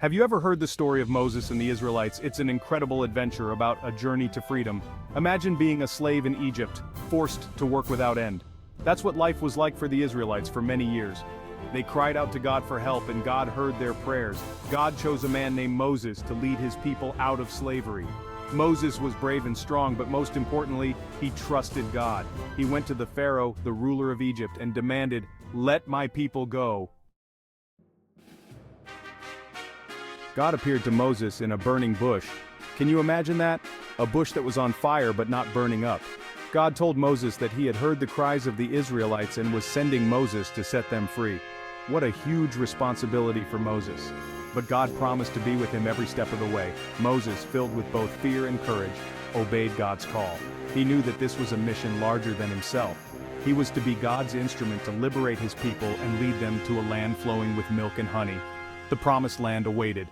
Have you ever heard the story of Moses and the Israelites? It's an incredible adventure about a journey to freedom. Imagine being a slave in Egypt, forced to work without end. That's what life was like for the Israelites for many years. They cried out to God for help and God heard their prayers. God chose a man named Moses to lead his people out of slavery. Moses was brave and strong, but most importantly, he trusted God. He went to the Pharaoh, the ruler of Egypt, and demanded, "Let my people go." God appeared to Moses in a burning bush. Can you imagine that? A bush that was on fire but not burning up. God told Moses that he had heard the cries of the Israelites and was sending Moses to set them free. What a huge responsibility for Moses. But God promised to be with him every step of the way. Moses, filled with both fear and courage, obeyed God's call. He knew that this was a mission larger than himself. He was to be God's instrument to liberate his people and lead them to a land flowing with milk and honey. The promised land awaited.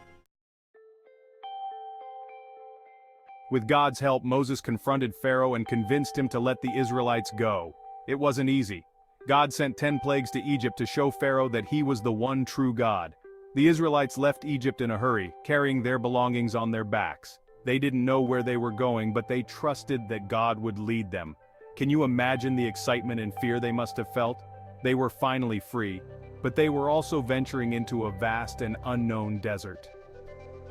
With God's help, Moses confronted Pharaoh and convinced him to let the Israelites go. It wasn't easy. God sent 10 plagues to Egypt to show Pharaoh that he was the one true God. The Israelites left Egypt in a hurry, carrying their belongings on their backs. They didn't know where they were going, but they trusted that God would lead them. Can you imagine the excitement and fear they must have felt? They were finally free, but they were also venturing into a vast and unknown desert.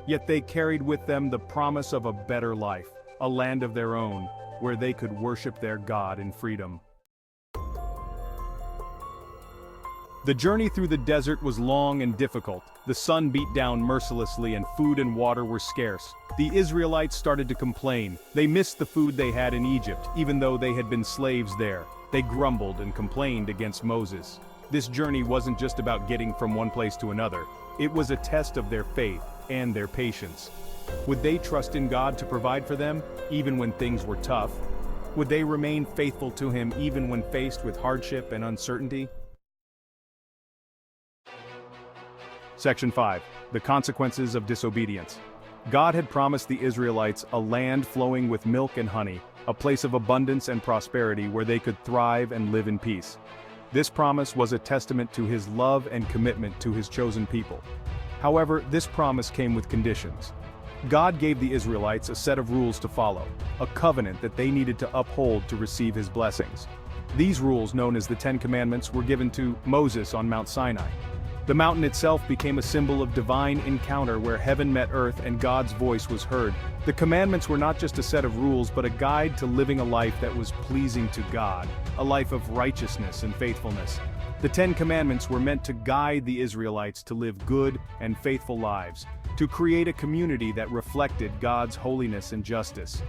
Yet they carried with them the promise of a better life, a land of their own, where they could worship their God in freedom. The journey through the desert was long and difficult. The sun beat down mercilessly and food and water were scarce. The Israelites started to complain. They missed the food they had in Egypt, even though they had been slaves there. They grumbled and complained against Moses. This journey wasn't just about getting from one place to another. It was a test of their faith and their patience. Would they trust in God to provide for them, even when things were tough? Would they remain faithful to Him even when faced with hardship and uncertainty? Section 5. The consequences of disobedience. God had promised the Israelites a land flowing with milk and honey, a place of abundance and prosperity where they could thrive and live in peace. This promise was a testament to His love and commitment to His chosen people. However, this promise came with conditions. God gave the Israelites a set of rules to follow, a covenant that they needed to uphold to receive His blessings. These rules, known as the 10 Commandments, were given to Moses on Mount Sinai. The mountain itself became a symbol of divine encounter where heaven met earth and God's voice was heard. The commandments were not just a set of rules but a guide to living a life that was pleasing to God, a life of righteousness and faithfulness. The 10 Commandments were meant to guide the Israelites to live good and faithful lives, to create a community that reflected God's holiness and justice.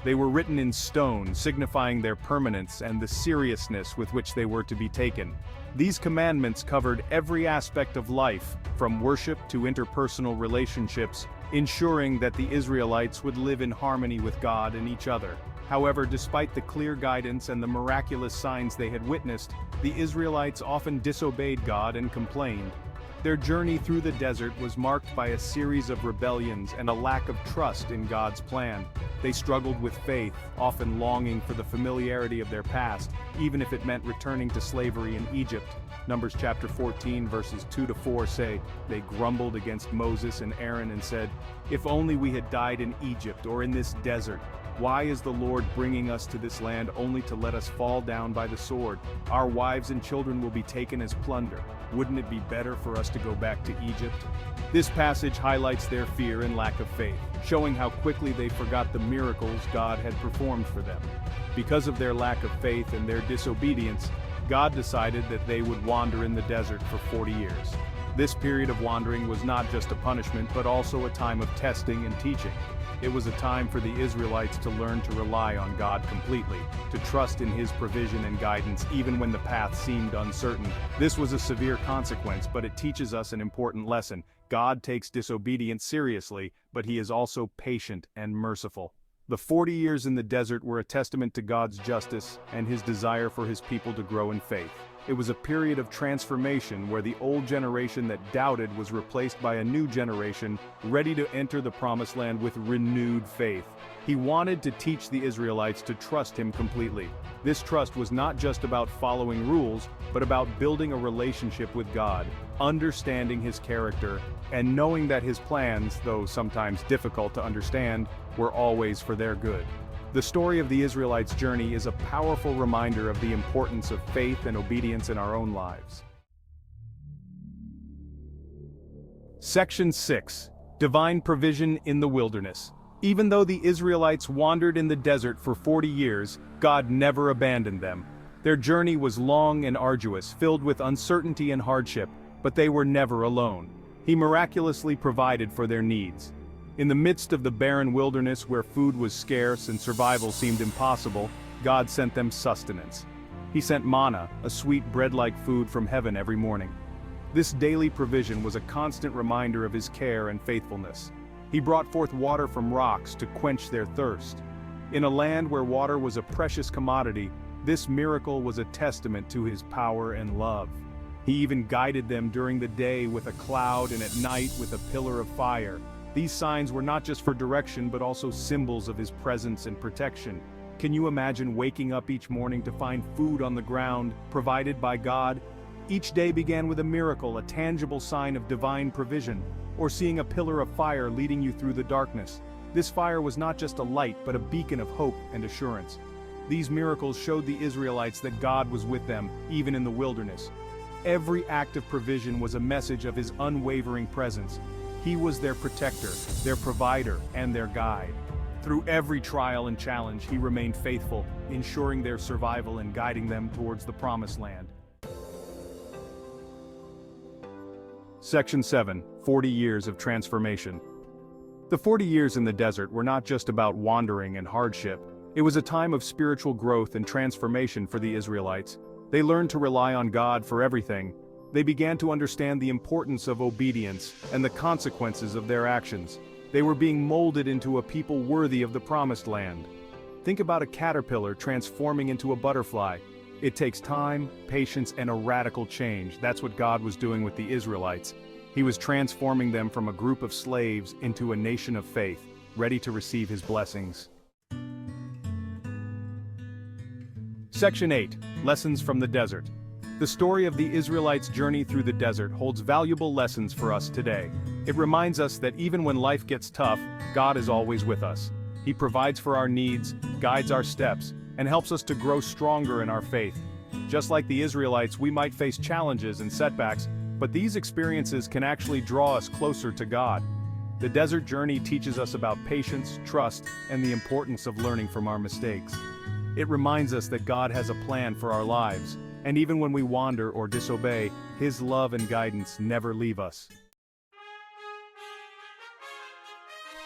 They were written in stone, signifying their permanence and the seriousness with which they were to be taken. These commandments covered every aspect of life, from worship to interpersonal relationships, ensuring that the Israelites would live in harmony with God and each other. However, despite the clear guidance and the miraculous signs they had witnessed, the Israelites often disobeyed God and complained. Their journey through the desert was marked by a series of rebellions and a lack of trust in God's plan. They struggled with faith, often longing for the familiarity of their past, even if it meant returning to slavery in Egypt. Numbers chapter 14 verses 2-4 say, "They grumbled against Moses and Aaron and said, 'If only we had died in Egypt or in this desert. Why is the Lord bringing us to this land only to let us fall down by the sword? Our wives and children will be taken as plunder. Wouldn't it be better for us to go back to Egypt?'" This passage highlights their fear and lack of faith, showing how quickly they forgot the miracles God had performed for them. Because of their lack of faith and their disobedience, God decided that they would wander in the desert for 40 years. This period of wandering was not just a punishment but also a time of testing and teaching. It was a time for the Israelites to learn to rely on God completely, to trust in His provision and guidance even when the path seemed uncertain. This was a severe consequence, but it teaches us an important lesson. God takes disobedience seriously, but He is also patient and merciful. The 40 years in the desert were a testament to God's justice and His desire for His people to grow in faith. It was a period of transformation where the old generation that doubted was replaced by a new generation ready to enter the Promised Land with renewed faith. He wanted to teach the Israelites to trust him completely. This trust was not just about following rules, but about building a relationship with God, understanding his character, and knowing that his plans, though sometimes difficult to understand, were always for their good. The story of the Israelites' journey is a powerful reminder of the importance of faith and obedience in our own lives. Section 6. Divine Provision in the Wilderness. Even though the Israelites wandered in the desert for 40 years, God never abandoned them. Their journey was long and arduous, filled with uncertainty and hardship, but they were never alone. He miraculously provided for their needs. In the midst of the barren wilderness where food was scarce and survival seemed impossible, God sent them sustenance. He sent manna, a sweet bread-like food from heaven every morning. This daily provision was a constant reminder of his care and faithfulness. He brought forth water from rocks to quench their thirst. In a land where water was a precious commodity, this miracle was a testament to his power and love. He even guided them during the day with a cloud and at night with a pillar of fire. These signs were not just for direction but also symbols of his presence and protection. Can you imagine waking up each morning to find food on the ground, provided by God? Each day began with a miracle, a tangible sign of divine provision, or seeing a pillar of fire leading you through the darkness. This fire was not just a light but a beacon of hope and assurance. These miracles showed the Israelites that God was with them, even in the wilderness. Every act of provision was a message of his unwavering presence. He was their protector, their provider, and their guide. Through every trial and challenge, he remained faithful, ensuring their survival and guiding them towards the Promised Land. Section 7. 40 Years of Transformation. The 40 years in the desert were not just about wandering and hardship. It was a time of spiritual growth and transformation for the Israelites. They learned to rely on God for everything. They began to understand the importance of obedience and the consequences of their actions. They were being molded into a people worthy of the Promised Land. Think about a caterpillar transforming into a butterfly. It takes time, patience, and a radical change. That's what God was doing with the Israelites. He was transforming them from a group of slaves into a nation of faith, ready to receive his blessings. Section 8. Lessons from the Desert. The story of the Israelites' journey through the desert holds valuable lessons for us today. It reminds us that even when life gets tough, God is always with us. He provides for our needs, guides our steps, and helps us to grow stronger in our faith. Just like the Israelites, we might face challenges and setbacks, but these experiences can actually draw us closer to God. The desert journey teaches us about patience, trust, and the importance of learning from our mistakes. It reminds us that God has a plan for our lives, and even when we wander or disobey, his love and guidance never leave us.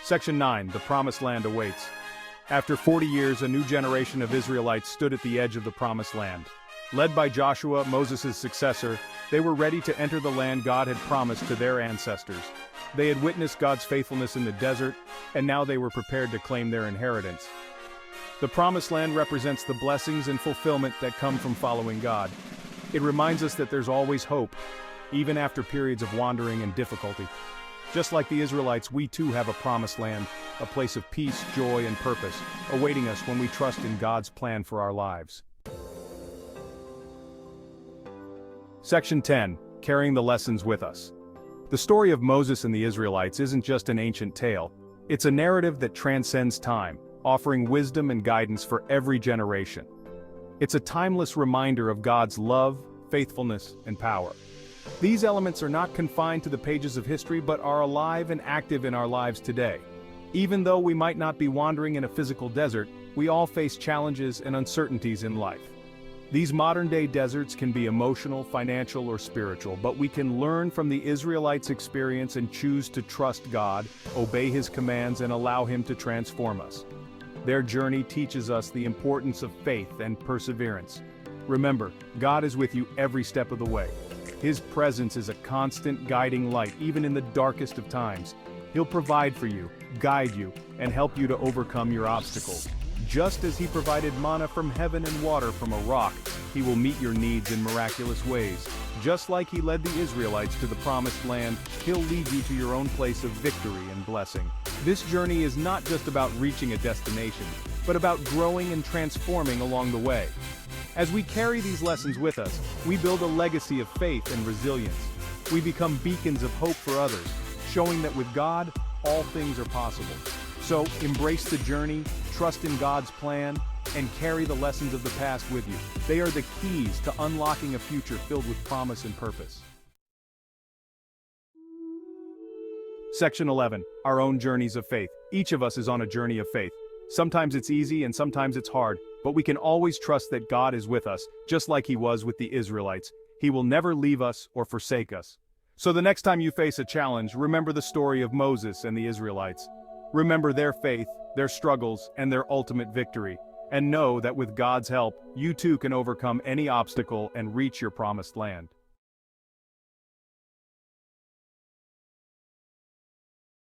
Section 9. The Promised Land awaits. After 40 years, a new generation of Israelites stood at the edge of the Promised Land. Led by Joshua, Moses' successor, they were ready to enter the land God had promised to their ancestors. They had witnessed God's faithfulness in the desert, and now they were prepared to claim their inheritance. The Promised Land represents the blessings and fulfillment that come from following God. It reminds us that there's always hope, even after periods of wandering and difficulty. Just like the Israelites, we too have a Promised Land, a place of peace, joy, and purpose, awaiting us when we trust in God's plan for our lives. Section 10. Carrying the lessons with us. The story of Moses and the Israelites isn't just an ancient tale. It's a narrative that transcends time, offering wisdom and guidance for every generation. It's a timeless reminder of God's love, faithfulness, and power. These elements are not confined to the pages of history but are alive and active in our lives today. Even though we might not be wandering in a physical desert, we all face challenges and uncertainties in life. These modern-day deserts can be emotional, financial, or spiritual, but we can learn from the Israelites' experience and choose to trust God, obey his commands, and allow him to transform us. Their journey teaches us the importance of faith and perseverance. Remember, God is with you every step of the way. His presence is a constant guiding light, even in the darkest of times. He'll provide for you, guide you, and help you to overcome your obstacles. Just as he provided manna from heaven and water from a rock, he will meet your needs in miraculous ways. Just like he led the Israelites to the promised land, he'll lead you to your own place of victory and blessing. This journey is not just about reaching a destination, but about growing and transforming along the way. As we carry these lessons with us, we build a legacy of faith and resilience. We become beacons of hope for others, showing that with God, all things are possible. So, embrace the journey, trust in God's plan, and carry the lessons of the past with you. They are the keys to unlocking a future filled with promise and purpose. Section 11. Our own journeys of faith. Each of us is on a journey of faith. Sometimes it's easy and sometimes it's hard, but we can always trust that God is with us, just like he was with the Israelites. He will never leave us or forsake us. So the next time you face a challenge, remember the story of Moses and the Israelites. Remember their faith, their struggles, and their ultimate victory. And know that with God's help, you too can overcome any obstacle and reach your promised land.